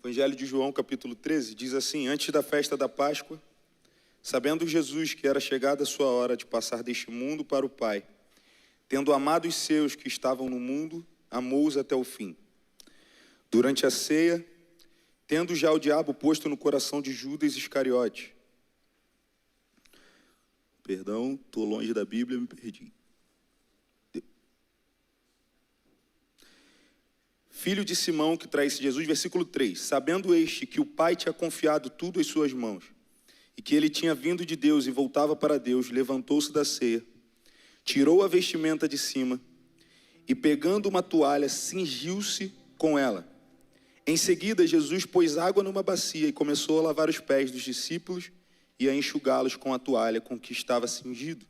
Evangelho de João, capítulo 13, diz assim: antes da festa da Páscoa, sabendo Jesus que era chegada a sua hora de passar deste mundo para o Pai, tendo amado os seus que estavam no mundo, amou-os até o fim. Durante a ceia, tendo já o diabo posto no coração de Judas Iscariote. Perdão, estou longe da Bíblia, me perdi. Filho de Simão, que traísse Jesus, versículo 3. Sabendo este que o Pai tinha confiado tudo às suas mãos, e que ele tinha vindo de Deus e voltava para Deus, levantou-se da ceia, tirou a vestimenta de cima, e pegando uma toalha, cingiu-se com ela. Em seguida, Jesus pôs água numa bacia e começou a lavar os pés dos discípulos e a enxugá-los com a toalha com que estava cingido.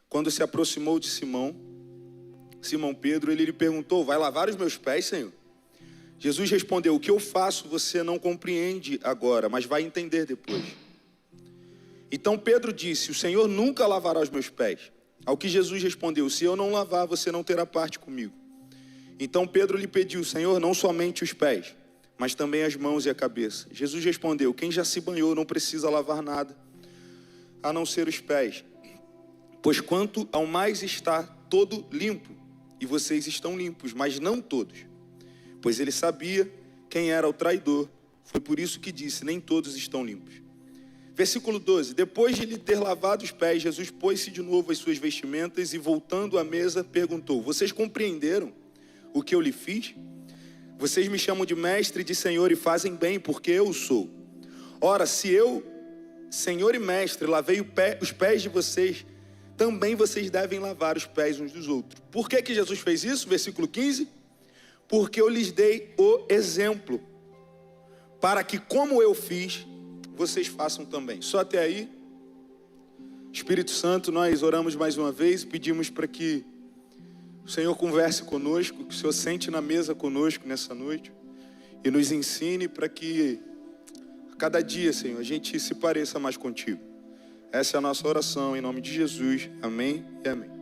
Quando se aproximou de Simão Pedro, ele lhe perguntou: vai lavar os meus pés, Senhor? Jesus respondeu: o que eu faço você não compreende agora, mas vai entender depois. Então Pedro disse: o Senhor nunca lavará os meus pés. Ao que Jesus respondeu: se eu não lavar, você não terá parte comigo. Então Pedro lhe pediu: Senhor, não somente os pés, mas também as mãos e a cabeça. Jesus respondeu: quem já se banhou não precisa lavar nada, a não ser os pés, pois quanto ao mais está todo limpo, e vocês estão limpos, mas não todos. Pois ele sabia quem era o traidor, foi por isso que disse: nem todos estão limpos. Versículo 12, depois de lhe ter lavado os pés, Jesus pôs-se de novo as suas vestimentas e, voltando à mesa, perguntou: vocês compreenderam o que eu lhe fiz? Vocês me chamam de mestre e de Senhor e fazem bem, porque eu sou. Ora, se eu, Senhor e mestre, lavei os pés de vocês, também vocês devem lavar os pés uns dos outros. Por que Jesus fez isso? Versículo 15. Porque eu lhes dei o exemplo, para que como eu fiz, vocês façam também. Só até aí. Espírito Santo, nós oramos mais uma vez, pedimos para que o Senhor converse conosco, que o Senhor sente na mesa conosco nessa noite e nos ensine para que a cada dia, Senhor, a gente se pareça mais contigo. Essa é a nossa oração, em nome de Jesus. Amém e amém.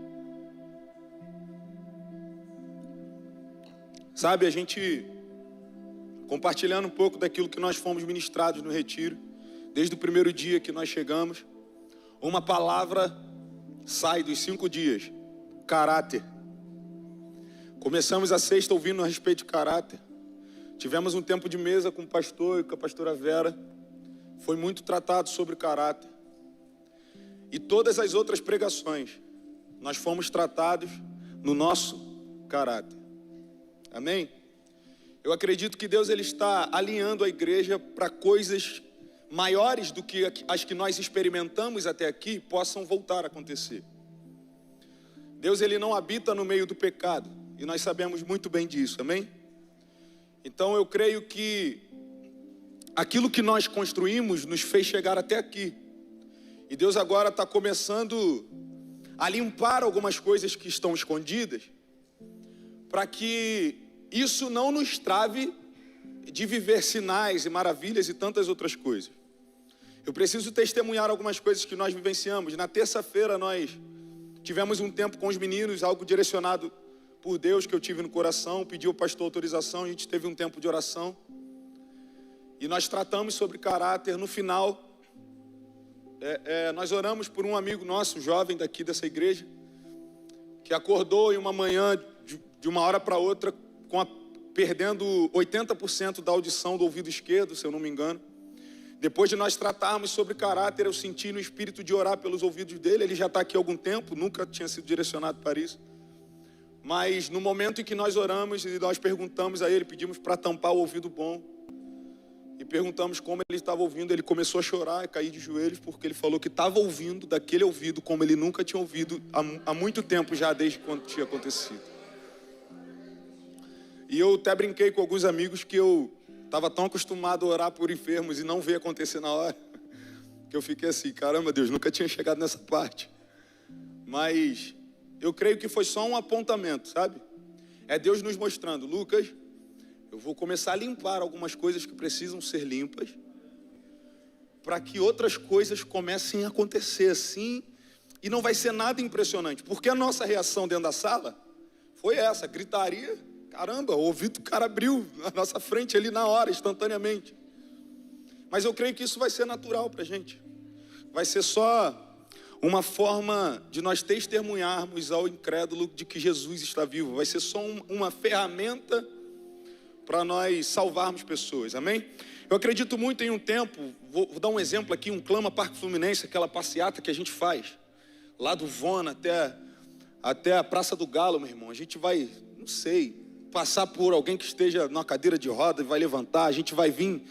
Sabe, a gente compartilhando um pouco daquilo que nós fomos ministrados no retiro, desde o primeiro dia que nós chegamos, uma palavra sai dos 5 dias: caráter. Começamos a sexta ouvindo a respeito de caráter. Tivemos um tempo de mesa com o pastor e com a pastora Vera. Foi muito tratado sobre caráter. E todas as outras pregações, nós fomos tratados no nosso caráter. Amém? Eu acredito que Deus ele está alinhando a igreja para coisas maiores do que as que nós experimentamos até aqui possam voltar a acontecer. Deus ele não habita no meio do pecado, e nós sabemos muito bem disso, amém? Então eu creio que aquilo que nós construímos nos fez chegar até aqui. E Deus agora está começando a limpar algumas coisas que estão escondidas, para que isso não nos trave de viver sinais e maravilhas e tantas outras coisas. Eu preciso testemunhar algumas coisas que nós vivenciamos. Na terça-feira nós tivemos um tempo com os meninos, algo direcionado por Deus que eu tive no coração, pedi ao pastor autorização, a gente teve um tempo de oração. E nós tratamos sobre caráter. No final, nós oramos por um amigo nosso, jovem daqui dessa igreja, que acordou em uma manhã, de uma hora para outra, perdendo 80% da audição do ouvido esquerdo, se eu não me engano. Depois de nós tratarmos sobre caráter, eu senti no espírito de orar pelos ouvidos dele. Ele já está aqui há algum tempo, nunca tinha sido direcionado para isso. Mas no momento em que nós oramos e nós perguntamos a ele, pedimos para tampar o ouvido bom, e perguntamos como ele estava ouvindo, ele começou a chorar e cair de joelhos, porque ele falou que estava ouvindo daquele ouvido como ele nunca tinha ouvido há muito tempo já, desde quando tinha acontecido. E eu até brinquei com alguns amigos que eu estava tão acostumado a orar por enfermos e não ver acontecer na hora, que eu fiquei assim: caramba, Deus, nunca tinha chegado nessa parte. Mas eu creio que foi só um apontamento, sabe? É Deus nos mostrando: Lucas, eu vou começar a limpar algumas coisas que precisam ser limpas, para que outras coisas comecem a acontecer assim, e não vai ser nada impressionante. Porque a nossa reação dentro da sala foi essa: gritaria, Caramba, o ouvido do cara abriu na nossa frente ali na hora, instantaneamente. Mas eu creio que isso vai ser natural para a gente. Vai ser só uma forma de nós testemunharmos ao incrédulo de que Jesus está vivo. Vai ser só uma ferramenta para nós salvarmos pessoas, amém? Eu acredito muito em um tempo, vou dar um exemplo aqui, um Clama Parque Fluminense, aquela passeata que a gente faz, lá do Vona até a Praça do Galo, meu irmão. A gente vai, não sei, passar por alguém que esteja numa cadeira de roda e vai levantar, a gente vai vir,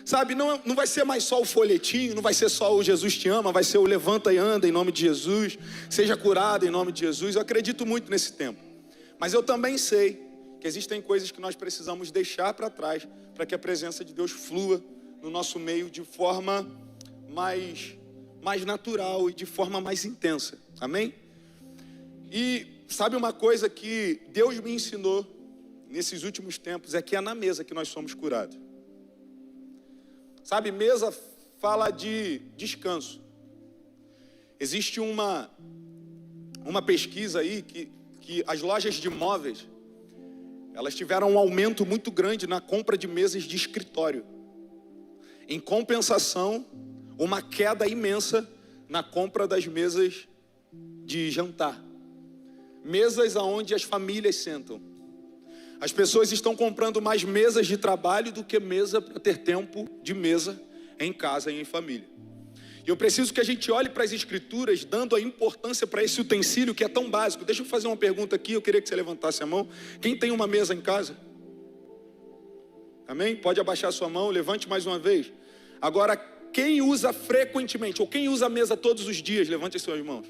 sabe, não vai ser mais só o folhetinho, não vai ser só o Jesus te ama, vai ser o levanta e anda em nome de Jesus, seja curado em nome de Jesus. Eu acredito muito nesse tempo, mas eu também sei que existem coisas que nós precisamos deixar para trás, para que a presença de Deus flua no nosso meio de forma mais natural e de forma mais intensa, amém? E sabe uma coisa que Deus me ensinou nesses últimos tempos, é que é na mesa que nós somos curados. Sabe, mesa fala de descanso. Existe uma pesquisa aí que as lojas de móveis, elas tiveram um aumento muito grande na compra de mesas de escritório. Em compensação, uma queda imensa na compra das mesas de jantar. Mesas aonde as famílias sentam. As pessoas estão comprando mais mesas de trabalho do que mesa para ter tempo de mesa em casa e em família. E eu preciso que a gente olhe para as escrituras, dando a importância para esse utensílio que é tão básico. Deixa eu fazer uma pergunta aqui, eu queria que você levantasse a mão. Quem tem uma mesa em casa? Amém? Pode abaixar a sua mão, levante mais uma vez. Agora, quem usa frequentemente, ou quem usa a mesa todos os dias, levante as suas mãos.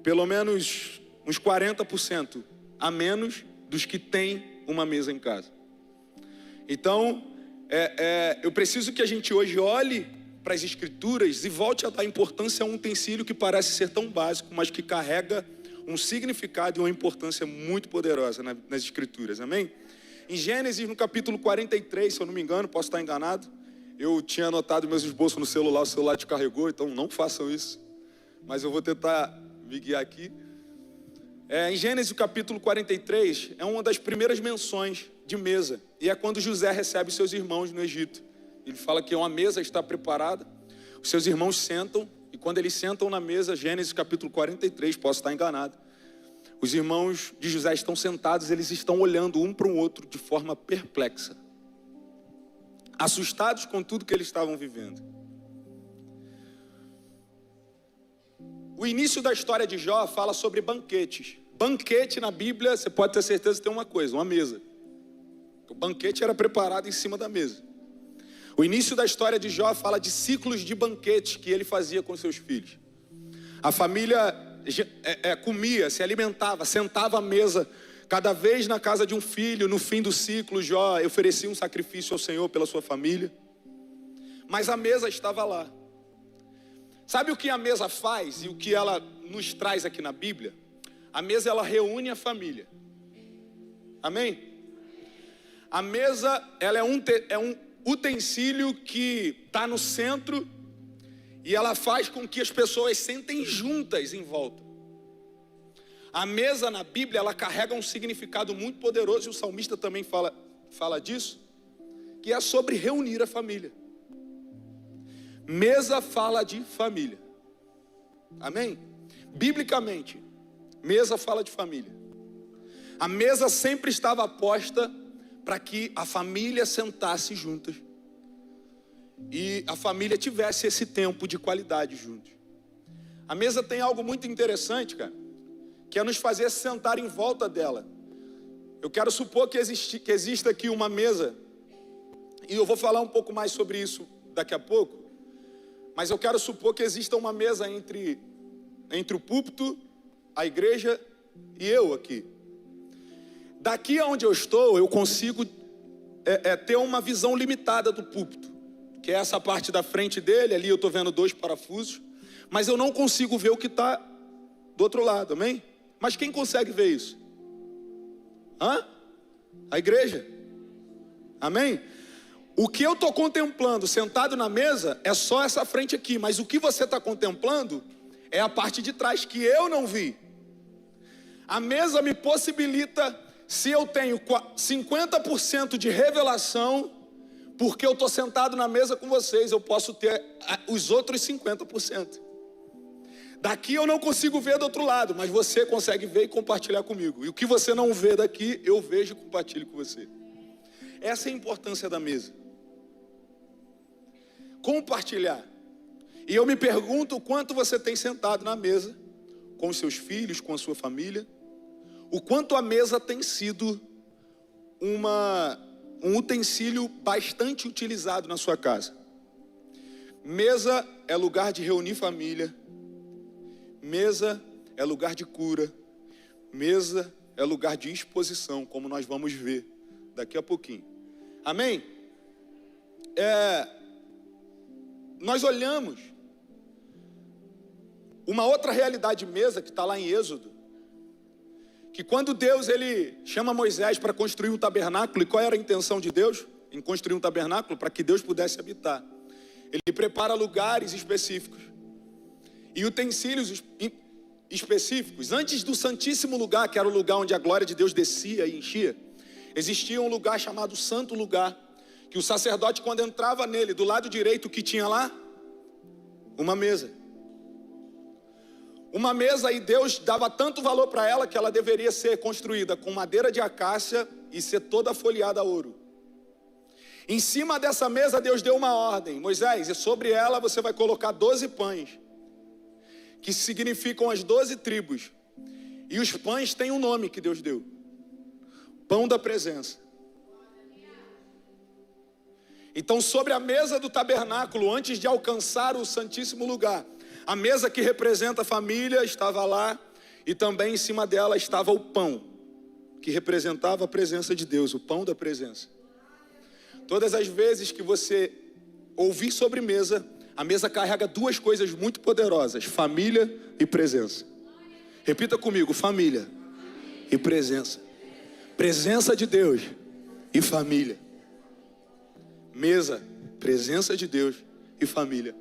Pelo menos uns 40% a menos dos que têm uma mesa em casa. Então, eu preciso que a gente hoje olhe para as escrituras e volte a dar importância a um utensílio que parece ser tão básico, mas que carrega um significado e uma importância muito poderosa nas escrituras, amém? Em Gênesis, no capítulo 43, se eu não me engano, posso estar enganado, eu tinha anotado meus esboços no celular, o celular descarregou, então não façam isso, mas eu vou tentar me guiar aqui. Em Gênesis capítulo 43, é uma das primeiras menções de mesa. E é quando José recebe seus irmãos no Egito. Ele fala que uma mesa está preparada, os seus irmãos sentam, e quando eles sentam na mesa, Gênesis capítulo 43, posso estar enganado, os irmãos de José estão sentados, eles estão olhando um para o outro de forma perplexa, assustados com tudo que eles estavam vivendo. O início da história de Jó fala sobre banquetes. Banquete na Bíblia, você pode ter certeza que tem uma coisa, uma mesa. O banquete era preparado em cima da mesa. O início da história de Jó fala de ciclos de banquetes que ele fazia com seus filhos. A família comia, se alimentava, sentava à mesa, cada vez na casa de um filho. No fim do ciclo, Jó oferecia um sacrifício ao Senhor pela sua família. Mas a mesa estava lá. Sabe o que a mesa faz e o que ela nos traz aqui na Bíblia? A mesa, ela reúne a família. Amém? A mesa, ela é um utensílio que está no centro e ela faz com que as pessoas sentem juntas em volta. A mesa na Bíblia, ela carrega um significado muito poderoso, e o salmista também fala disso, que é sobre reunir a família. Mesa fala de família. Amém? Biblicamente, mesa fala de família. A mesa sempre estava posta para que a família sentasse juntas e a família tivesse esse tempo de qualidade juntos. A mesa tem algo muito interessante, cara, que é nos fazer sentar em volta dela. Eu quero supor que exista aqui uma mesa, e eu vou falar um pouco mais sobre isso daqui a pouco, mas eu quero supor que exista uma mesa entre o púlpito, a igreja e eu aqui. Daqui aonde eu estou, eu consigo ter uma visão limitada do púlpito, que é essa parte da frente dele, ali eu estou vendo 2 parafusos, mas eu não consigo ver o que está do outro lado, amém? Mas quem consegue ver isso? A igreja, amém? O que eu estou contemplando sentado na mesa é só essa frente aqui, mas o que você está contemplando é a parte de trás que eu não vi. A mesa me possibilita se eu tenho 50% de revelação, porque eu estou sentado na mesa com vocês, eu posso ter os outros 50%. Daqui eu não consigo ver do outro lado, mas você consegue ver e compartilhar comigo. E o que você não vê daqui, eu vejo e compartilho com você. Essa é a importância da mesa. Compartilhar. E eu me pergunto o quanto você tem sentado na mesa, com os seus filhos, com a sua família, o quanto a mesa tem sido um utensílio bastante utilizado na sua casa. Mesa é lugar de reunir família. Mesa é lugar de cura. Mesa é lugar de exposição, como nós vamos ver daqui a pouquinho. Amém? Nós olhamos uma outra realidade de mesa que está lá em Êxodo, que quando Deus ele chama Moisés para construir um tabernáculo, e qual era a intenção de Deus em construir um tabernáculo? Para que Deus pudesse habitar. Ele prepara lugares específicos e utensílios específicos. Antes do Santíssimo Lugar, que era o lugar onde a glória de Deus descia e enchia, existia um lugar chamado Santo Lugar, que o sacerdote, quando entrava nele, do lado direito, o que tinha lá? Uma mesa. Uma mesa, e Deus dava tanto valor para ela que ela deveria ser construída com madeira de acácia e ser toda folheada a ouro. Em cima dessa mesa Deus deu uma ordem: Moisés, e sobre ela você vai colocar 12 pães, que significam as 12 tribos. E os pães têm um nome que Deus deu: Pão da Presença. Então, sobre a mesa do tabernáculo, antes de alcançar o Santíssimo Lugar, a mesa que representa a família estava lá, e também em cima dela estava o pão, que representava a presença de Deus, o pão da presença. Todas as vezes que você ouvir sobre mesa, a mesa carrega duas coisas muito poderosas: família e presença. Repita comigo: família e presença. Presença de Deus e família. Mesa, presença de Deus e família.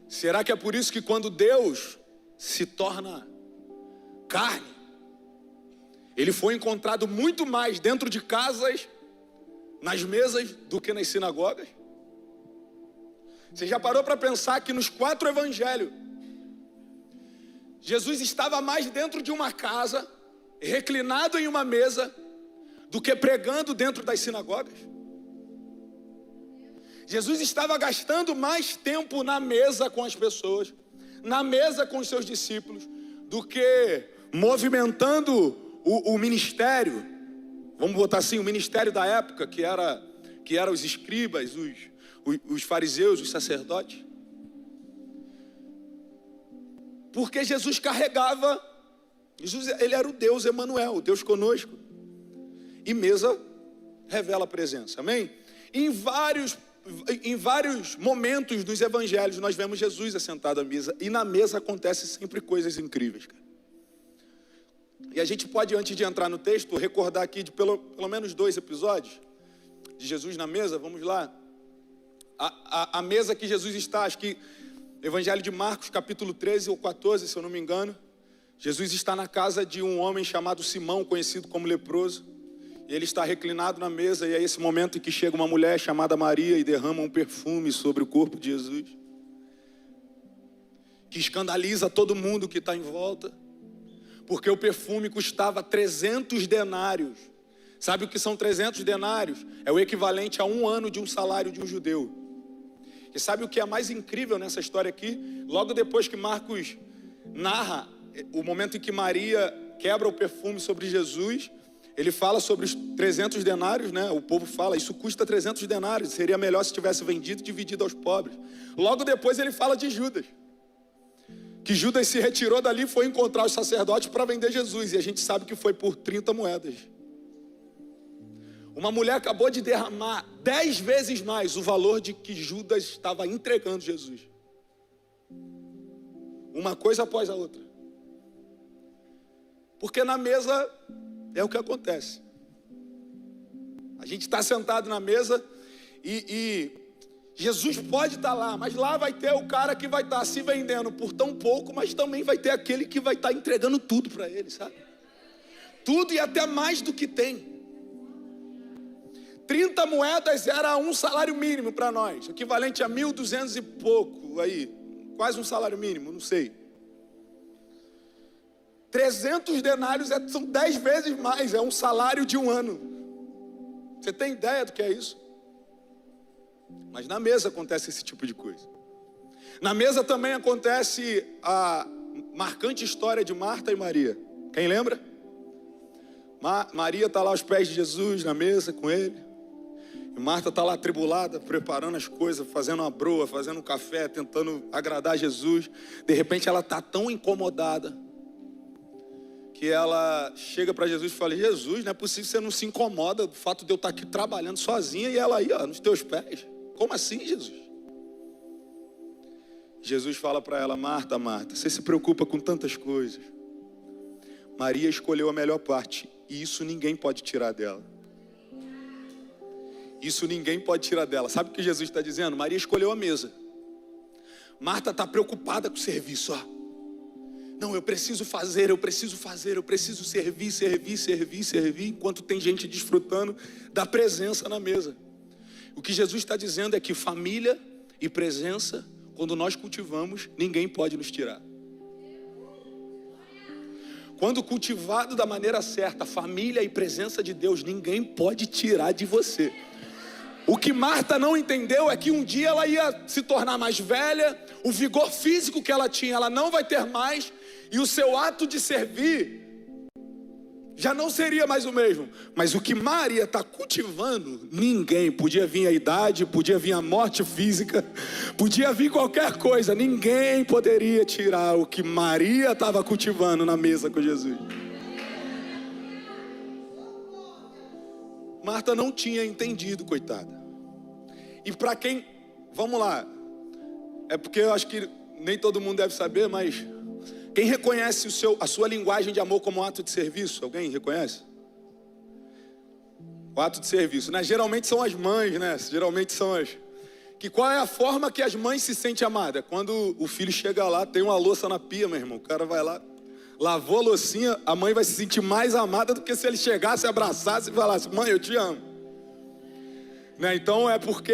Será que é por isso que quando Deus se torna carne, Ele foi encontrado muito mais dentro de casas, nas mesas, do que nas sinagogas? Você já parou para pensar que nos 4 evangelhos, Jesus estava mais dentro de uma casa, reclinado em uma mesa, do que pregando dentro das sinagogas? Jesus estava gastando mais tempo na mesa com as pessoas, na mesa com os seus discípulos, do que movimentando o ministério, vamos botar assim, o ministério da época, que era os escribas, os fariseus, os sacerdotes. Porque Jesus carregava, ele era o Deus Emanuel, o Deus conosco. E mesa revela a presença, amém? Em vários momentos dos evangelhos nós vemos Jesus assentado à mesa, e na mesa acontecem sempre coisas incríveis, cara. E a gente pode, antes de entrar no texto, recordar aqui de pelo menos 2 episódios de Jesus na mesa. Vamos lá. A mesa que Jesus está, acho que Evangelho de Marcos, capítulo 13 ou 14, se eu não me engano. Jesus está na casa de um homem chamado Simão, conhecido como leproso. E ele está reclinado na mesa, e é esse momento em que chega uma mulher chamada Maria e derrama um perfume sobre o corpo de Jesus, que escandaliza todo mundo que está em volta, porque o perfume custava 300 denários. Sabe o que são 300 denários? É o equivalente a 1 ano de um salário de um judeu. E sabe o que é mais incrível nessa história aqui? Logo depois que Marcos narra o momento em que Maria quebra o perfume sobre Jesus, ele fala sobre os 300 denários, né? O povo fala, isso custa 300 denários, seria melhor se tivesse vendido e dividido aos pobres. Logo depois ele fala de Judas, que Judas se retirou dali e foi encontrar os sacerdotes para vender Jesus, e a gente sabe que foi por 30 moedas. Uma mulher acabou de derramar 10 vezes mais o valor de que Judas estava entregando Jesus. Uma coisa após a outra. Porque na mesa é o que acontece. A gente está sentado na mesa e Jesus pode estar lá, mas lá vai ter o cara que vai estar se vendendo por tão pouco, mas também vai ter aquele que vai estar entregando tudo para ele, sabe? tudo e até mais do que tem. 30 moedas era um salário mínimo para nós, equivalente a 1.200 e pouco, aí, quase um salário mínimo, não sei. 300 denários são 10 vezes mais, é um salário de um ano. Você tem ideia do que é isso? Mas na mesa acontece esse tipo de coisa. Na mesa também acontece a marcante história de Marta e Maria. Quem lembra? Maria está lá aos pés de Jesus na mesa com ele. E Marta está lá atribulada, preparando as coisas, fazendo uma broa, fazendo um café, tentando agradar Jesus. De repente ela está tão incomodada que ela chega para Jesus e fala: Jesus, não é possível que você não se incomoda do fato de eu estar aqui trabalhando sozinha e ela aí, ó, nos teus pés. Como assim, Jesus? Jesus fala para ela: Marta, Marta, você se preocupa com tantas coisas. Maria escolheu a melhor parte e isso ninguém pode tirar dela. Isso ninguém pode tirar dela. Sabe o que Jesus está dizendo? Maria escolheu a mesa. Marta está preocupada com o serviço, ó. Não, eu preciso fazer, eu preciso servir, enquanto tem gente desfrutando da presença na mesa. O que Jesus está dizendo é que família e presença, quando nós cultivamos, ninguém pode nos tirar. Quando cultivado da maneira certa, a família e presença de Deus, ninguém pode tirar de você. O que Marta não entendeu é que um dia ela ia se tornar mais velha, o vigor físico que ela tinha, ela não vai ter mais, e o seu ato de servir já não seria mais o mesmo. Mas o que Maria está cultivando, ninguém, podia vir a idade, podia vir a morte física, podia vir qualquer coisa, ninguém poderia tirar o que Maria estava cultivando na mesa com Jesus. Marta não tinha entendido, coitada. E para quem, vamos lá, é porque eu acho que nem todo mundo deve saber, mas quem reconhece a sua linguagem de amor como ato de serviço? Alguém reconhece? O ato de serviço, né? Geralmente são as mães, né? Geralmente são as... Qual é a forma que as mães se sentem amadas? Quando o filho chega lá, tem uma louça na pia, meu irmão, o cara vai lá, lavou a loucinha, a mãe vai se sentir mais amada do que se ele chegasse, abraçasse e falasse: mãe, eu te amo. Né? Então é porque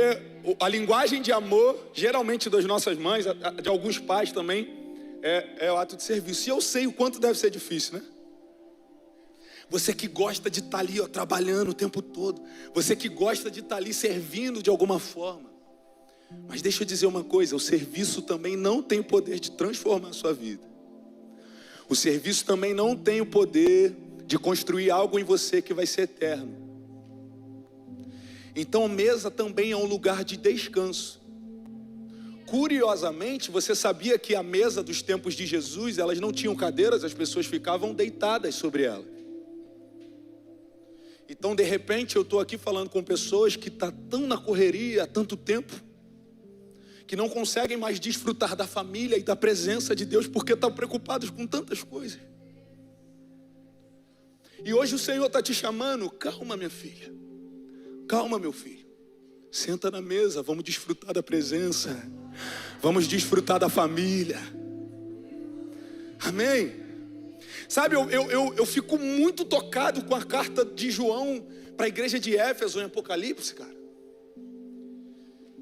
a linguagem de amor, geralmente das nossas mães, de alguns pais também, é o ato de serviço. E eu sei o quanto deve ser difícil, né? Você que gosta de estar ali, ó, trabalhando o tempo todo. Você que gosta de estar ali servindo de alguma forma. Mas deixa eu dizer uma coisa, o serviço também não tem o poder de transformar a sua vida. O serviço também não tem o poder de construir algo em você que vai ser eterno. Então a mesa também é um lugar de descanso. Curiosamente, você sabia que a mesa dos tempos de Jesus, elas não tinham cadeiras, as pessoas ficavam deitadas sobre ela. Então, de repente, eu estou aqui falando com pessoas que estão tão na correria há tanto tempo, que não conseguem mais desfrutar da família e da presença de Deus, porque estão preocupados com tantas coisas. E hoje o Senhor está te chamando: calma, minha filha, calma, meu filho. Senta na mesa, vamos desfrutar da presença. Vamos desfrutar da família. Amém? Sabe, eu fico muito tocado com a carta de João para a igreja de Éfeso em Apocalipse, cara.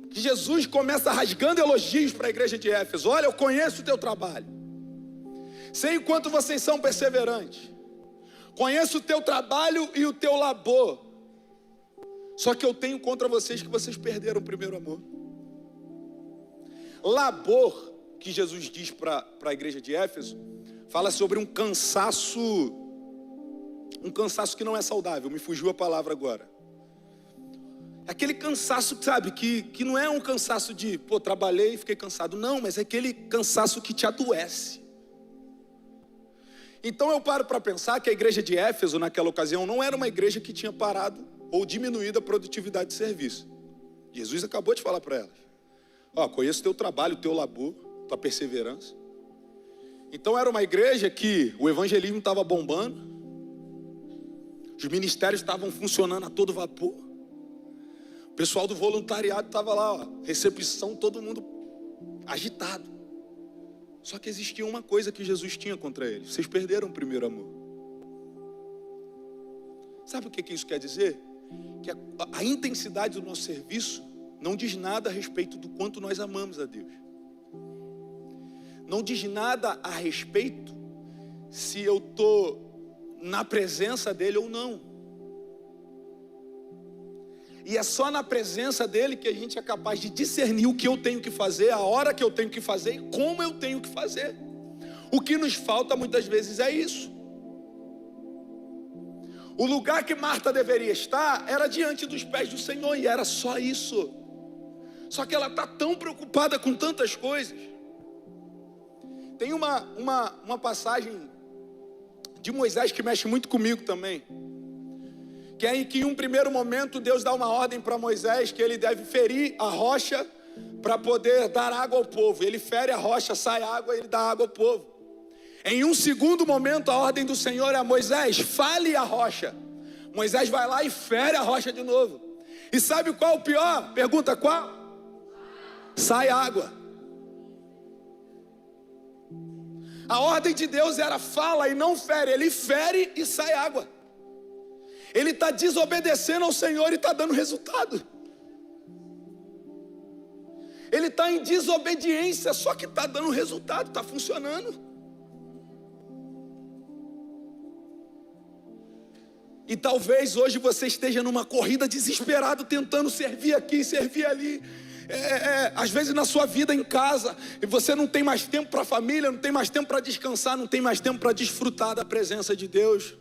Que Jesus começa rasgando elogios para a igreja de Éfeso. Olha, eu conheço o teu trabalho. Sei o quanto vocês são perseverantes. Conheço o teu trabalho e o teu labor. Só que eu tenho contra vocês que vocês perderam o primeiro amor. Labor, que Jesus diz para a igreja de Éfeso, fala sobre um cansaço que não é saudável. Me fugiu a palavra agora. Aquele cansaço, sabe, que não é um cansaço de, trabalhei e fiquei cansado. Não, mas é aquele cansaço que te adoece. Então eu paro para pensar que a igreja de Éfeso, naquela ocasião, não era uma igreja que tinha parado ou diminuído a produtividade de serviço. Jesus acabou de falar para elas: conheço o teu trabalho, o teu labor, tua perseverança. Então era uma igreja que o evangelismo estava bombando, os ministérios estavam funcionando a todo vapor, o pessoal do voluntariado estava lá, recepção, todo mundo agitado. Só que existia uma coisa que Jesus tinha contra eles: vocês perderam o primeiro amor. Sabe o que isso quer dizer? Que a intensidade do nosso serviço não diz nada a respeito do quanto nós amamos a Deus. Não diz nada a respeito se eu estou na presença dele ou não. E é só na presença dele que a gente é capaz de discernir o que eu tenho que fazer, a hora que eu tenho que fazer e como eu tenho que fazer. O que nos falta muitas vezes é isso. O lugar que Marta deveria estar era diante dos pés do Senhor, e era só isso. Só que ela está tão preocupada com tantas coisas. Tem uma passagem de Moisés que mexe muito comigo também, que é em que em um primeiro momento Deus dá uma ordem para Moisés que ele deve ferir a rocha para poder dar água ao povo. Ele fere a rocha, sai água e ele dá água ao povo. Em um segundo momento a ordem do Senhor é: Moisés, fale a rocha. Moisés vai lá e fere a rocha de novo. E sabe qual é o pior? Pergunta qual? Sai água. A ordem de Deus era fala e não fere. Ele fere e sai água. Ele está desobedecendo ao Senhor e está dando resultado. Ele está em desobediência, só que está dando resultado, está funcionando. E talvez hoje você esteja numa corrida desesperado, tentando servir aqui, servir ali. Às vezes na sua vida em casa, e você não tem mais tempo para a família, não tem mais tempo para descansar, não tem mais tempo para desfrutar da presença de Deus.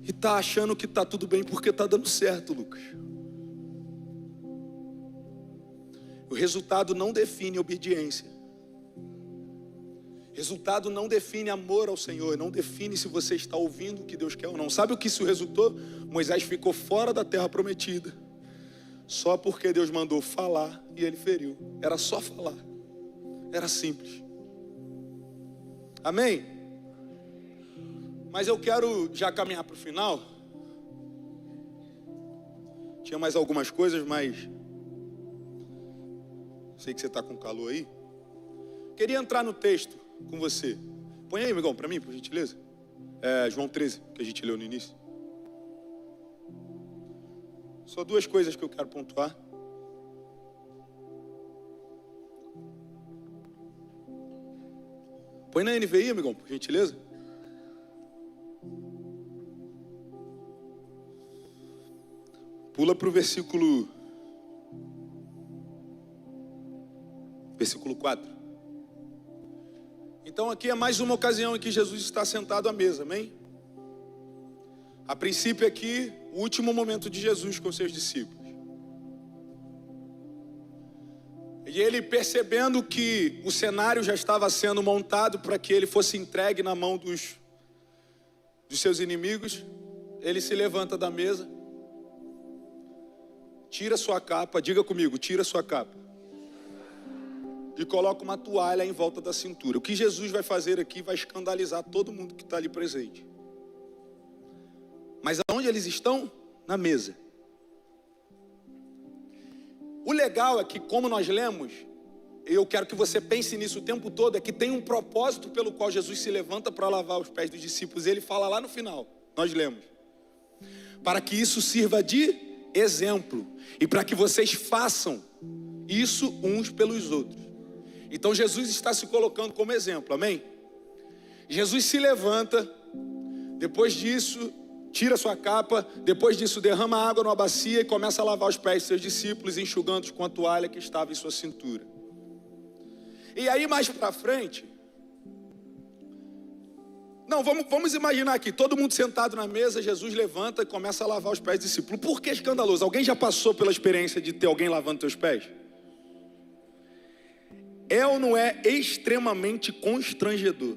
E está achando que está tudo bem porque está dando certo, Lucas. O resultado não define obediência. Resultado não define amor ao Senhor, não define se você está ouvindo o que Deus quer ou não. Sabe o que isso resultou? Moisés ficou fora da terra prometida, só porque Deus mandou falar e ele feriu. Era só falar, era simples. Amém? Mas eu quero já caminhar para o final. Tinha mais algumas coisas, mas sei que você está com calor aí. Queria entrar no texto com você. Põe aí, amigão, para mim, por gentileza. João 13, que a gente leu no início. Só duas coisas que eu quero pontuar. Põe na NVI, amigão, por gentileza. Pula para o versículo 4. Então aqui é mais uma ocasião em que Jesus está sentado à mesa, amém? A princípio aqui, o último momento de Jesus com seus discípulos. E ele, percebendo que o cenário já estava sendo montado para que ele fosse entregue na mão dos seus inimigos, ele se levanta da mesa, tira sua capa, diga comigo, tira sua capa, e coloca uma toalha em volta da cintura. O que Jesus vai fazer aqui vai escandalizar todo mundo que está ali presente. Mas aonde eles estão? Na mesa. O legal é que, como nós lemos, eu quero que você pense nisso o tempo todo, é que tem um propósito pelo qual Jesus se levanta para lavar os pés dos discípulos. Ele fala lá no final, nós lemos: para que isso sirva de exemplo, e para que vocês façam isso uns pelos outros. Então Jesus está se colocando como exemplo, amém? Jesus se levanta, depois disso tira sua capa, depois disso derrama água numa bacia e começa a lavar os pés de seus discípulos, enxugando-os com a toalha que estava em sua cintura. E aí mais para frente, vamos imaginar aqui, todo mundo sentado na mesa, Jesus levanta e começa a lavar os pés dos discípulos. Por que escandaloso? Alguém já passou pela experiência de ter alguém lavando teus pés? É ou não é extremamente constrangedor?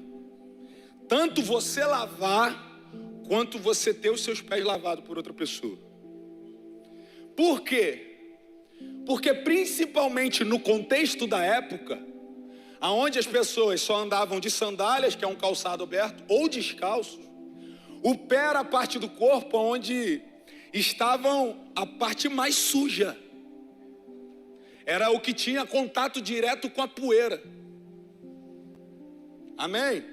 Tanto você lavar, quanto você ter os seus pés lavados por outra pessoa. Por quê? Porque principalmente no contexto da época, aonde as pessoas só andavam de sandálias, que é um calçado aberto, ou descalços, o pé era a parte do corpo onde estavam a parte mais suja. Era o que tinha contato direto com a poeira. Amém?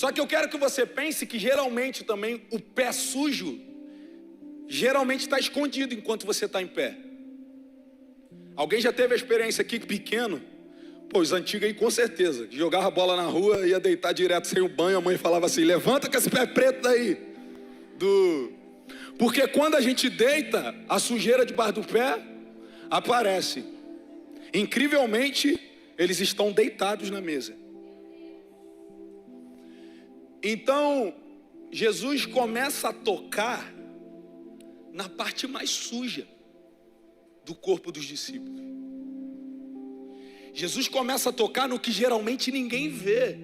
Só que eu quero que você pense que geralmente também o pé sujo geralmente está escondido enquanto você está em pé. Alguém já teve a experiência aqui pequeno? Pô, os antigos aí com certeza, jogava a bola na rua, ia deitar direto sem o banho, a mãe falava assim, levanta com esse pé preto daí. Porque quando a gente deita, a sujeira debaixo do pé aparece. Incrivelmente, eles estão deitados na mesa. Então, Jesus começa a tocar na parte mais suja do corpo dos discípulos. Jesus começa a tocar no que geralmente ninguém vê.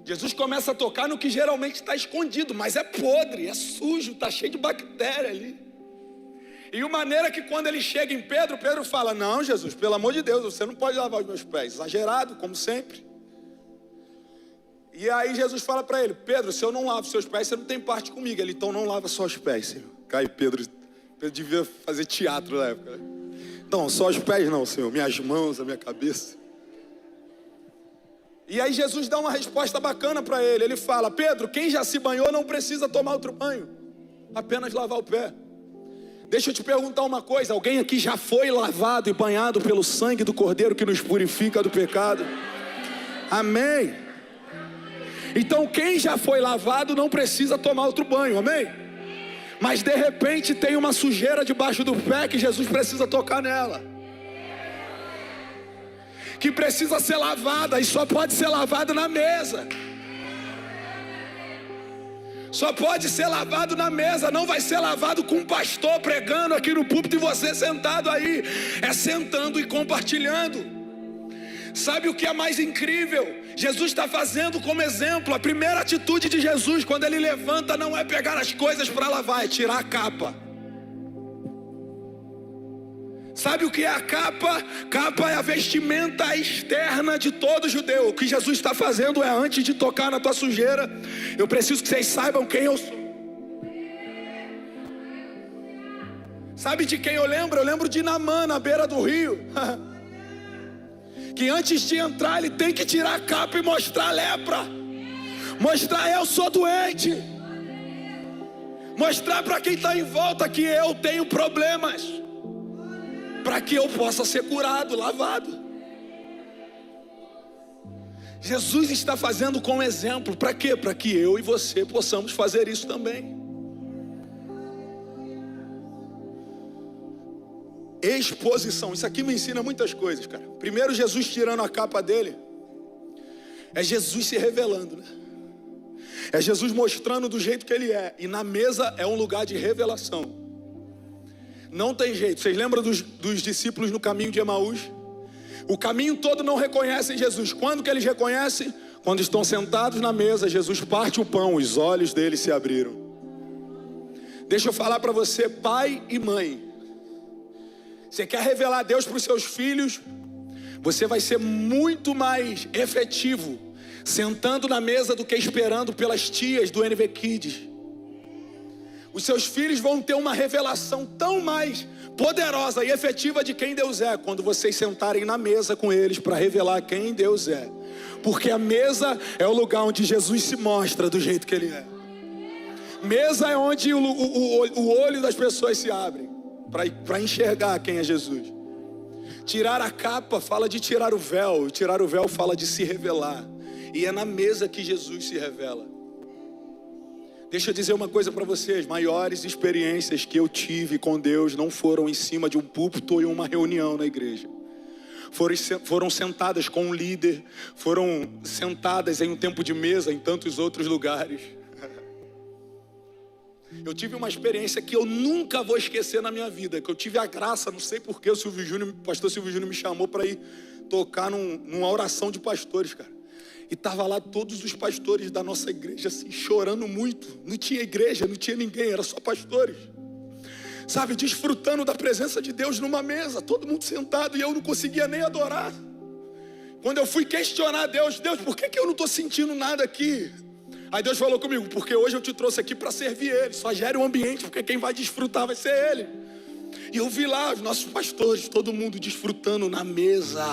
Jesus começa a tocar no que geralmente está escondido, mas é podre, é sujo, está cheio de bactéria ali. E a maneira que quando ele chega em Pedro, Pedro fala, não Jesus, pelo amor de Deus, você não pode lavar os meus pés. Exagerado, como sempre. E aí Jesus fala para ele, Pedro, se eu não lavo seus pés, você não tem parte comigo. Ele, então não lava só os pés, Senhor. Cai Pedro devia fazer teatro na época. Não, só os pés não, Senhor, minhas mãos, a minha cabeça. E aí Jesus dá uma resposta bacana para ele. Ele fala, Pedro, quem já se banhou não precisa tomar outro banho, apenas lavar o pé. Deixa eu te perguntar uma coisa, alguém aqui já foi lavado e banhado pelo sangue do Cordeiro que nos purifica do pecado? Amém. Então quem já foi lavado não precisa tomar outro banho, amém? Mas de repente tem uma sujeira debaixo do pé que Jesus precisa tocar nela, que precisa ser lavada, e só pode ser lavada na mesa. Só pode ser lavado na mesa, não vai ser lavado com um pastor pregando aqui no púlpito e você sentado aí. É sentando e compartilhando. Sabe o que é mais incrível? Jesus está fazendo como exemplo. A primeira atitude de Jesus quando ele levanta não é pegar as coisas para lavar, é tirar a capa. Sabe o que é a capa? Capa é a vestimenta externa de todo judeu. O que Jesus está fazendo é, antes de tocar na tua sujeira, eu preciso que vocês saibam quem eu sou. Sabe de quem eu lembro? Eu lembro de Naamã, na beira do rio. Que antes de entrar ele tem que tirar a capa e mostrar a lepra. Mostrar, eu sou doente. Mostrar para quem está em volta que eu tenho problemas, para que eu possa ser curado, lavado. Jesus está fazendo como exemplo. Para quê? Para que eu e você possamos fazer isso também. Exposição, isso aqui me ensina muitas coisas, cara. Primeiro, Jesus tirando a capa dele, é Jesus se revelando, né? É Jesus mostrando do jeito que ele é. E na mesa é um lugar de revelação. Não tem jeito. Vocês lembram dos discípulos no caminho de Emaús? O caminho todo não reconhecem Jesus. Quando que eles reconhecem? Quando estão sentados na mesa, Jesus parte o pão, os olhos deles se abriram. Deixa eu falar para você, pai e mãe. Você quer revelar Deus para os seus filhos? Você vai ser muito mais efetivo sentando na mesa do que esperando pelas tias do NV Kids. Os seus filhos vão ter uma revelação tão mais poderosa e efetiva de quem Deus é, quando vocês sentarem na mesa com eles para revelar quem Deus é. Porque a mesa é o lugar onde Jesus se mostra do jeito que ele é. Mesa é onde o olho das pessoas se abre para enxergar quem é Jesus. Tirar a capa fala de tirar o véu, e tirar o véu fala de se revelar. E é na mesa que Jesus se revela. Deixa eu dizer uma coisa para vocês, maiores experiências que eu tive com Deus não foram em cima de um púlpito ou em uma reunião na igreja. Foram sentadas com um líder, foram sentadas em um tempo de mesa em tantos outros lugares. Eu tive uma experiência que eu nunca vou esquecer na minha vida, que eu tive a graça, não sei porquê, o pastor Silvio Júnior me chamou para ir tocar numa oração de pastores, cara. E tava lá todos os pastores da nossa igreja assim, chorando muito. Não tinha igreja, não tinha ninguém, era só pastores. Sabe, desfrutando da presença de Deus numa mesa, todo mundo sentado, e eu não conseguia nem adorar. Quando eu fui questionar Deus, por que eu não estou sentindo nada aqui? Aí Deus falou comigo, porque hoje eu te trouxe aqui para servir Ele. Só gere o ambiente, porque quem vai desfrutar vai ser Ele. E eu vi lá os nossos pastores, todo mundo desfrutando na mesa.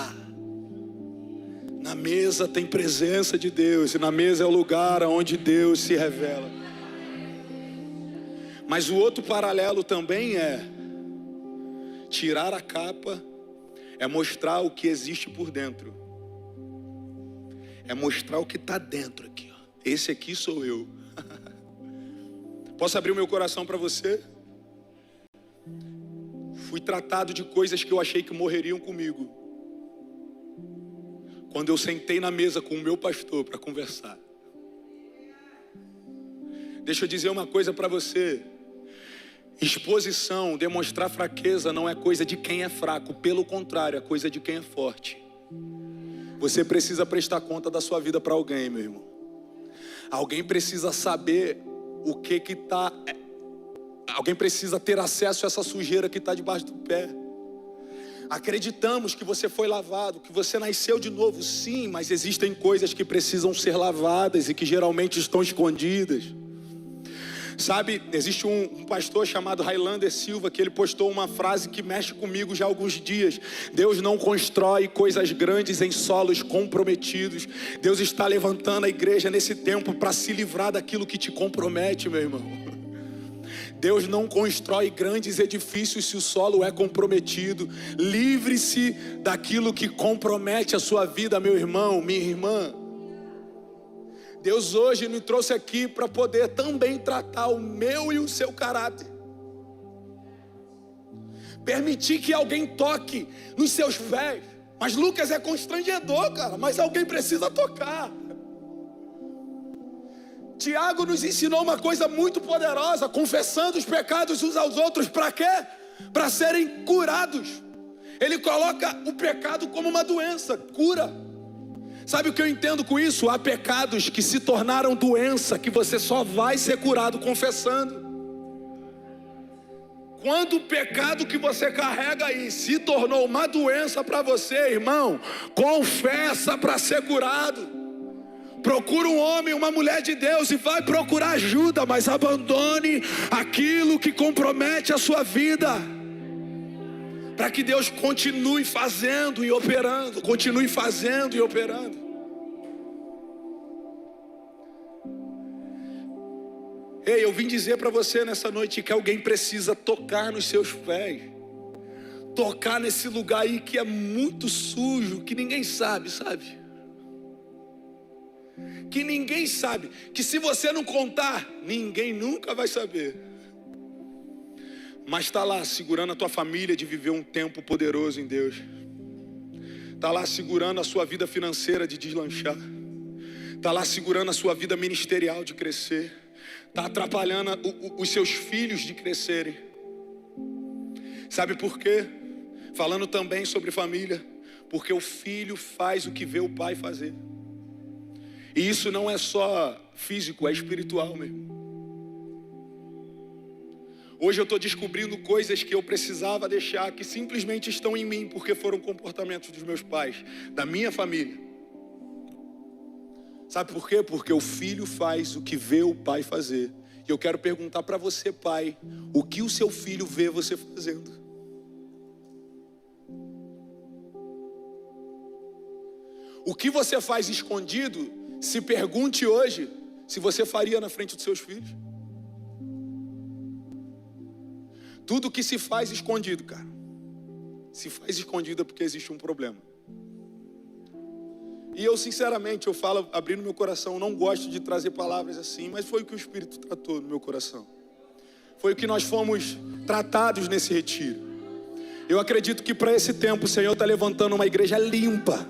Na mesa tem presença de Deus, e na mesa é o lugar onde Deus se revela. Mas o outro paralelo também é tirar a capa, é mostrar o que existe por dentro. É mostrar o que está dentro aqui, ó. Esse aqui sou eu. Posso abrir o meu coração para você? Fui tratado de coisas que eu achei que morreriam comigo, quando eu sentei na mesa com o meu pastor para conversar. Deixa eu dizer uma coisa para você. Exposição, demonstrar fraqueza não é coisa de quem é fraco. Pelo contrário, é coisa de quem é forte. Você precisa prestar conta da sua vida para alguém, meu irmão. Alguém precisa saber o que está... Alguém precisa ter acesso a essa sujeira que está debaixo do pé. Acreditamos que você foi lavado, que você nasceu de novo, sim, mas existem coisas que precisam ser lavadas e que geralmente estão escondidas. Sabe, existe um pastor chamado Highlander Silva, que ele postou uma frase que mexe comigo já há alguns dias. Deus não constrói coisas grandes em solos comprometidos. Deus está levantando a igreja nesse tempo para se livrar daquilo que te compromete, meu irmão. Deus não constrói grandes edifícios se o solo é comprometido. Livre-se daquilo que compromete a sua vida, meu irmão, minha irmã. Deus hoje me trouxe aqui para poder também tratar o meu e o seu caráter. Permitir que alguém toque nos seus pés. Mas Lucas, é constrangedor, cara, mas alguém precisa tocar. Tiago nos ensinou uma coisa muito poderosa, confessando os pecados uns aos outros, para quê? Para serem curados. Ele coloca o pecado como uma doença, cura. Sabe o que eu entendo com isso? Há pecados que se tornaram doença, que você só vai ser curado confessando. Quando o pecado que você carrega aí se tornou uma doença para você, irmão, confessa para ser curado. Procura um homem, uma mulher de Deus e vai procurar ajuda, mas abandone aquilo que compromete a sua vida, para que Deus continue fazendo e operando, continue fazendo e operando. Ei, eu vim dizer para você nessa noite que alguém precisa tocar nos seus pés, tocar nesse lugar aí que é muito sujo, que ninguém sabe, que ninguém sabe, que se você não contar, ninguém nunca vai saber. Mas está lá segurando a tua família de viver um tempo poderoso em Deus. Está lá segurando a sua vida financeira de deslanchar. Está lá segurando a sua vida ministerial de crescer. Está atrapalhando os seus filhos de crescerem. Sabe por quê? Falando também sobre família. Porque o filho faz o que vê o pai fazer. E isso não é só físico, é espiritual mesmo. Hoje eu estou descobrindo coisas que eu precisava deixar, que simplesmente estão em mim, porque foram comportamentos dos meus pais, da minha família. Sabe por quê? Porque o filho faz o que vê o pai fazer. E eu quero perguntar para você, pai, o que o seu filho vê você fazendo? O que você faz escondido? Se pergunte hoje se você faria na frente dos seus filhos. Tudo que se faz escondido, cara, se faz escondido é porque existe um problema. E eu sinceramente, eu falo abrindo meu coração, não gosto de trazer palavras assim, mas foi o que o Espírito tratou no meu coração. Foi o que nós fomos tratados nesse retiro. Eu acredito que para esse tempo o Senhor está levantando uma igreja limpa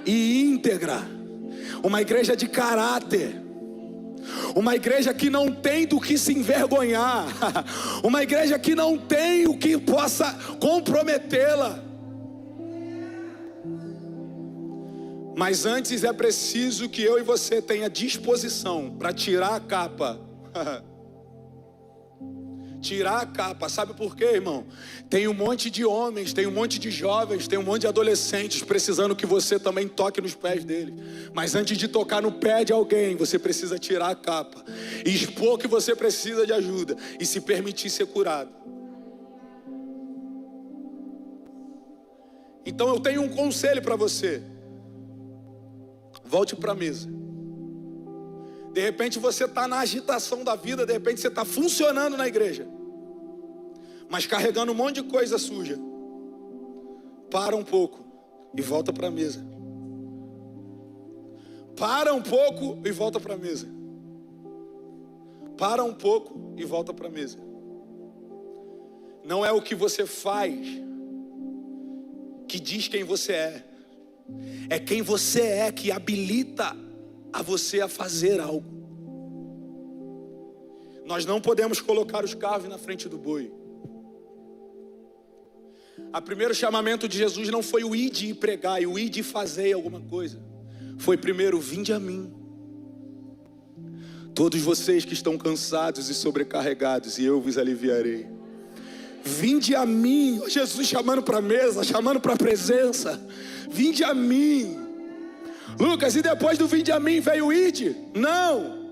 e íntegra. Uma igreja de caráter. Uma igreja que não tem do que se envergonhar. Uma igreja que não tem o que possa comprometê-la. Mas antes é preciso que eu e você tenha disposição para tirar a capa. Tirar a capa, sabe por quê, irmão? Tem um monte de homens, tem um monte de jovens, tem um monte de adolescentes precisando que você também toque nos pés dele. Mas antes de tocar no pé de alguém, você precisa tirar a capa e expor que você precisa de ajuda e se permitir ser curado. Então eu tenho um conselho para você. volte para a mesa. De repente você está na agitação da vida, de repente você está funcionando na igreja, mas carregando um monte de coisa suja. Para um pouco e volta para a mesa. Para um pouco e volta para a mesa. Para um pouco e volta para a mesa. Não é o que você faz que diz quem você é. É quem você é que habilita a você a fazer algo. Nós não podemos colocar os carros na frente do boi. O primeiro chamamento de Jesus não foi o ide e pregar e o ide e fazer alguma coisa. Foi primeiro, vinde a mim. Todos vocês que estão cansados e sobrecarregados, e eu vos aliviarei. Vinde a mim. Jesus chamando para a mesa, chamando para a presença. Vinde a mim. Lucas, e depois do vinde a mim veio o ide? Não.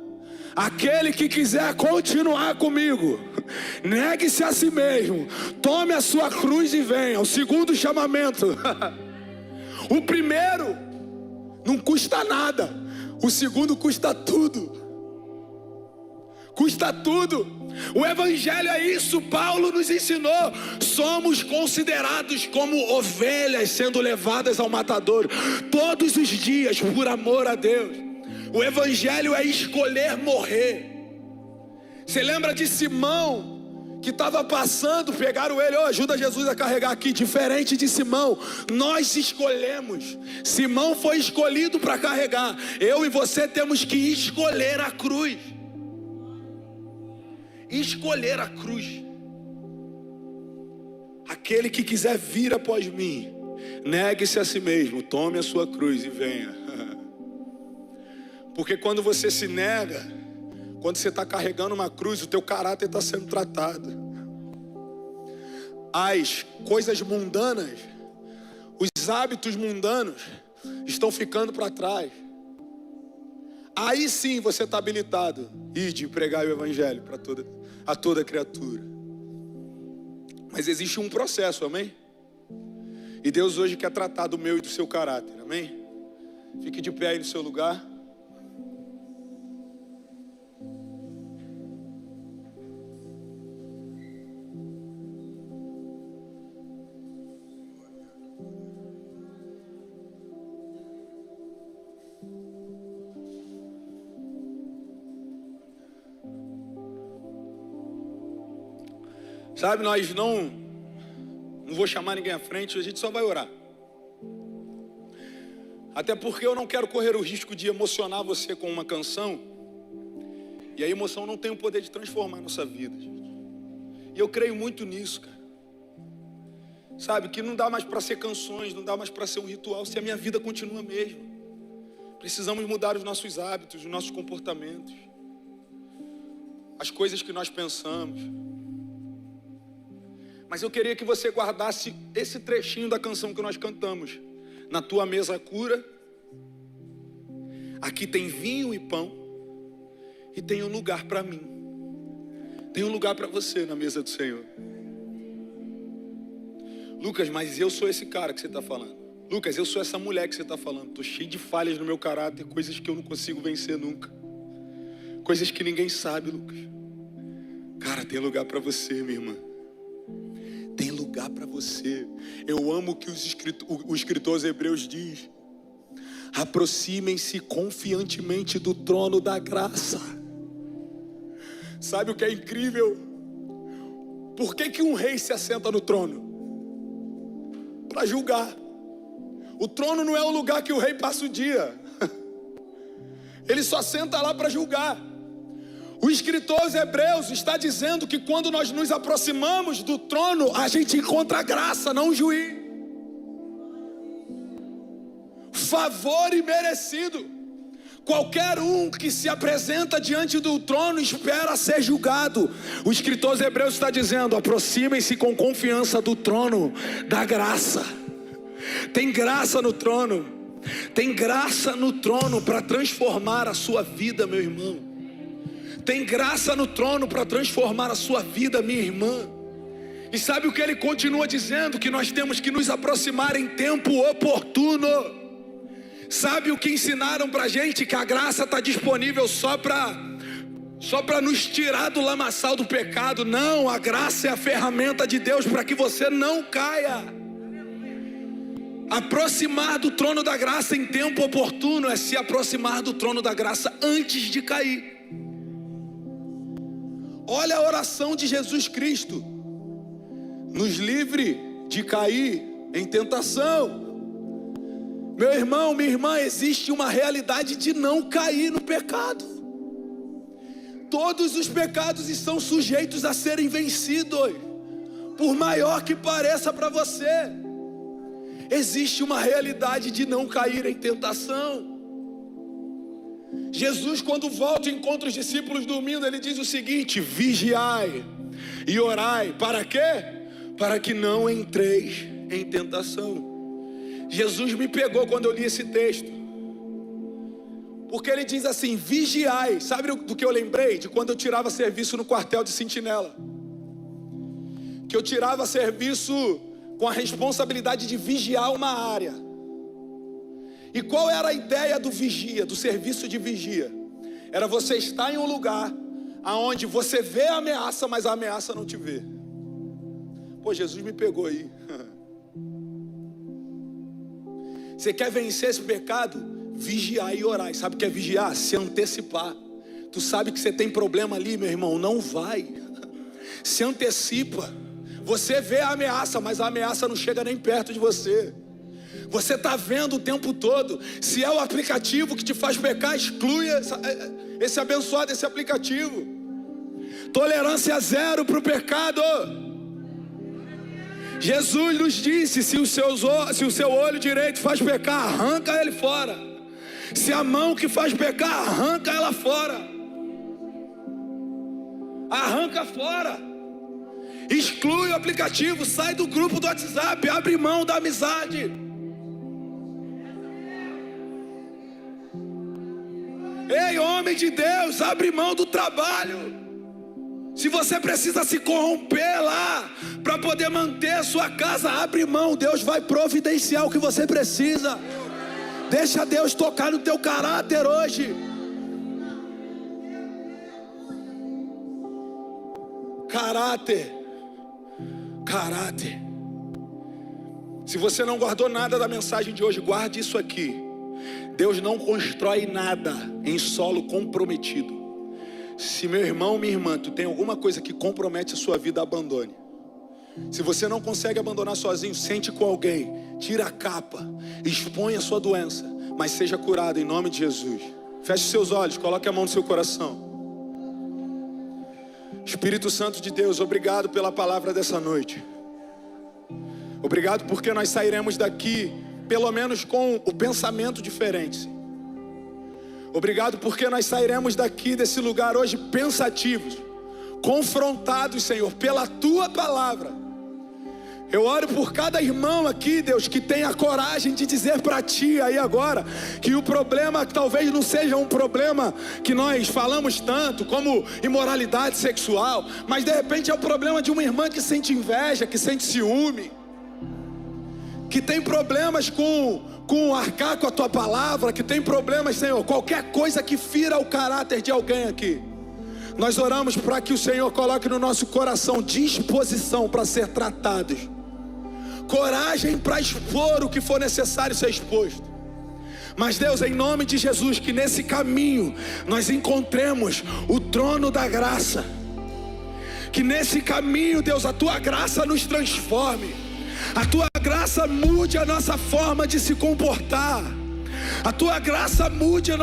Aquele que quiser continuar comigo, negue-se a si mesmo, tome a sua cruz e venha. O segundo chamamento. O primeiro não custa nada, o segundo custa tudo. Custa tudo. O evangelho é isso, Paulo nos ensinou. Somos considerados como ovelhas sendo levadas ao matadouro todos os dias por amor a Deus. O evangelho é escolher morrer. Você lembra de Simão, que estava passando, pegaram ele, ajuda Jesus a carregar aqui. Diferente de Simão, nós escolhemos. Simão foi escolhido para carregar. Eu e você temos que escolher a cruz. Escolher a cruz. Aquele que quiser vir após mim, negue-se a si mesmo, tome a sua cruz e venha. Porque quando você se nega, quando você está carregando uma cruz, o teu caráter está sendo tratado. As coisas mundanas, os hábitos mundanos estão ficando para trás. Aí sim você está habilitado de pregar o evangelho para toda criatura. Mas existe um processo, amém? E Deus hoje quer tratar do meu e do seu caráter, amém? Fique de pé aí no seu lugar. Sabe, nós não vou chamar ninguém à frente, a gente só vai orar. Até porque eu não quero correr o risco de emocionar você com uma canção, e a emoção não tem o poder de transformar a nossa vida, gente. E eu creio muito nisso, cara. Sabe, que não dá mais para ser canções, não dá mais para ser um ritual, se a minha vida continua mesmo. Precisamos mudar os nossos hábitos, os nossos comportamentos, as coisas que nós pensamos. Mas eu queria que você guardasse esse trechinho da canção que nós cantamos. Na tua mesa cura, aqui tem vinho e pão, e tem um lugar para mim. Tem um lugar para você na mesa do Senhor. Lucas, mas eu sou esse cara que você está falando. Lucas, eu sou essa mulher que você está falando. Estou cheio de falhas no meu caráter, coisas que eu não consigo vencer nunca. Coisas que ninguém sabe, Lucas. Cara, tem lugar para você, minha irmã. Tem lugar para você. Eu amo o que o escritor aos Hebreus diz. Aproximem-se confiantemente do trono da graça. Sabe o que é incrível? Por que um rei se assenta no trono? Para julgar. O trono não é o lugar que o rei passa o dia. Ele só senta lá para julgar. O escritor aos Hebreus está dizendo que quando nós nos aproximamos do trono, a gente encontra graça, não juiz. Favor imerecido. Qualquer um que se apresenta diante do trono espera ser julgado. O escritor aos Hebreus está dizendo: aproximem-se com confiança do trono da graça. Tem graça no trono. Tem graça no trono para transformar a sua vida, meu irmão. Tem graça no trono para transformar a sua vida, minha irmã. E sabe o que ele continua dizendo? Que nós temos que nos aproximar em tempo oportuno. Sabe o que ensinaram pra gente? Que a graça está disponível só para nos tirar do lamaçal do pecado. Não, a graça é a ferramenta de Deus para que você não caia. Aproximar do trono da graça em tempo oportuno é se aproximar do trono da graça antes de cair. Olha a oração de Jesus Cristo: nos livre de cair em tentação. Meu irmão, minha irmã, existe uma realidade de não cair no pecado. Todos os pecados estão sujeitos a serem vencidos, por maior que pareça para você. Existe uma realidade de não cair em tentação. Jesus, quando volta e encontra os discípulos dormindo, ele diz o seguinte: vigiai e orai. Para quê? Para que não entreis em tentação. Jesus me pegou quando eu li esse texto, porque ele diz assim: vigiai. Sabe do que eu lembrei? De quando eu tirava serviço no quartel de sentinela, que eu tirava serviço com a responsabilidade de vigiar uma área. E qual era a ideia do vigia, do serviço de vigia? Era você estar em um lugar aonde você vê a ameaça, mas a ameaça não te vê. Pô, Jesus me pegou aí. Você quer vencer esse pecado? Vigiar e orar. E sabe o que é vigiar? Se antecipar. Tu sabe que você tem problema ali, meu irmão, não vai. Se antecipa. Você vê a ameaça, mas a ameaça não chega nem perto de você. Você está vendo o tempo todo. Se é o aplicativo que te faz pecar, exclui esse abençoado, esse aplicativo. Tolerância zero para o pecado. Jesus nos disse: se o seu olho direito faz pecar, arranca ele fora. Se a mão que faz pecar, arranca ela fora. Arranca fora. Exclui o aplicativo, sai do grupo do WhatsApp, abre mão da amizade. Ei, homem de Deus, abre mão do trabalho. Se você precisa se corromper lá para poder manter a sua casa, abre mão. Deus vai providenciar o que você precisa. Deixa Deus tocar no teu caráter hoje. Caráter. Se você não guardou nada da mensagem de hoje, guarde isso aqui. Deus não constrói nada em solo comprometido. Se meu irmão, minha irmã, tu tem alguma coisa que compromete a sua vida, abandone. Se você não consegue abandonar sozinho, sente com alguém, tira a capa, expõe a sua doença, mas seja curado em nome de Jesus. Feche seus olhos, coloque a mão no seu coração. Espírito Santo de Deus, obrigado pela palavra dessa noite. Obrigado porque nós sairemos daqui pelo menos com o pensamento diferente. Obrigado porque nós sairemos daqui desse lugar hoje pensativos, confrontados, Senhor, pela Tua palavra. Eu oro por cada irmão aqui, Deus, que tem a coragem de dizer para Ti aí agora que o problema talvez não seja um problema que nós falamos tanto, como imoralidade sexual, mas de repente é o problema de uma irmã que sente inveja, que sente ciúme, que tem problemas com arcar com a Tua palavra, que tem problemas, Senhor, qualquer coisa que fira o caráter de alguém aqui. Nós oramos para que o Senhor coloque no nosso coração disposição para ser tratados, coragem para expor o que for necessário ser exposto. Mas Deus, em nome de Jesus, que nesse caminho nós encontremos o trono da graça, que nesse caminho, Deus, a Tua graça nos transforme, a Tua graça mude a nossa forma de se comportar, a Tua graça mude a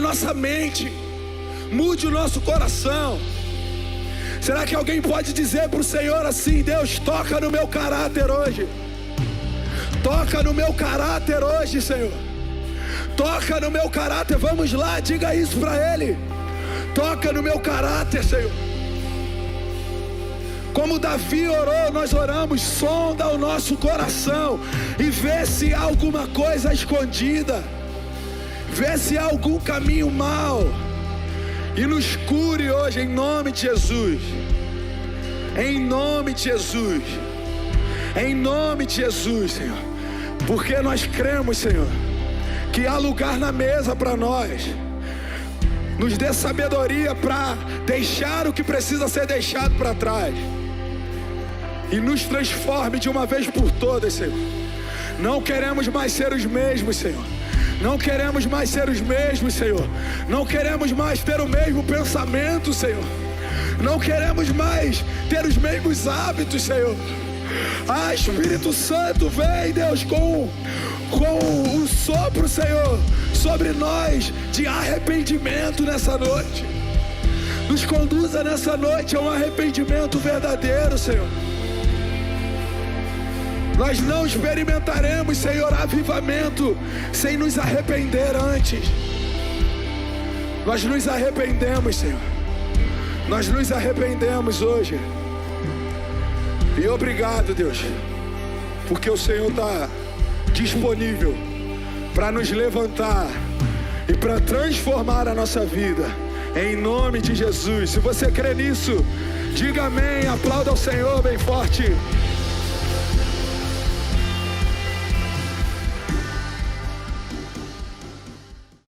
nossa mente, mude o nosso coração. Será que alguém pode dizer para o Senhor assim: Deus, toca no meu caráter hoje, toca no meu caráter hoje, Senhor, toca no meu caráter. Vamos lá, diga isso para Ele: toca no meu caráter, Senhor. Como Davi orou, nós oramos: sonda o nosso coração e vê se há alguma coisa escondida, vê se há algum caminho mau, e nos cure hoje em nome de Jesus. Em nome de Jesus. Em nome de Jesus, Senhor. Porque nós cremos, Senhor, que há lugar na mesa para nós. Nos dê sabedoria para deixar o que precisa ser deixado para trás. E nos transforme de uma vez por todas, Senhor. Não queremos mais ser os mesmos, Senhor. Não queremos mais ser os mesmos, Senhor. Não queremos mais ter o mesmo pensamento, Senhor. Não queremos mais ter os mesmos hábitos, Senhor. Ah, Espírito Santo, vem, Deus, com o sopro, Senhor, sobre nós de arrependimento nessa noite. Nos conduza nessa noite a um arrependimento verdadeiro, Senhor. Nós não experimentaremos, Senhor, avivamento sem nos arrepender antes. Nós nos arrependemos, Senhor. Nós nos arrependemos hoje. E obrigado, Deus, porque o Senhor está disponível para nos levantar e para transformar a nossa vida, em nome de Jesus. Se você crê nisso, diga amém, aplauda ao Senhor bem forte.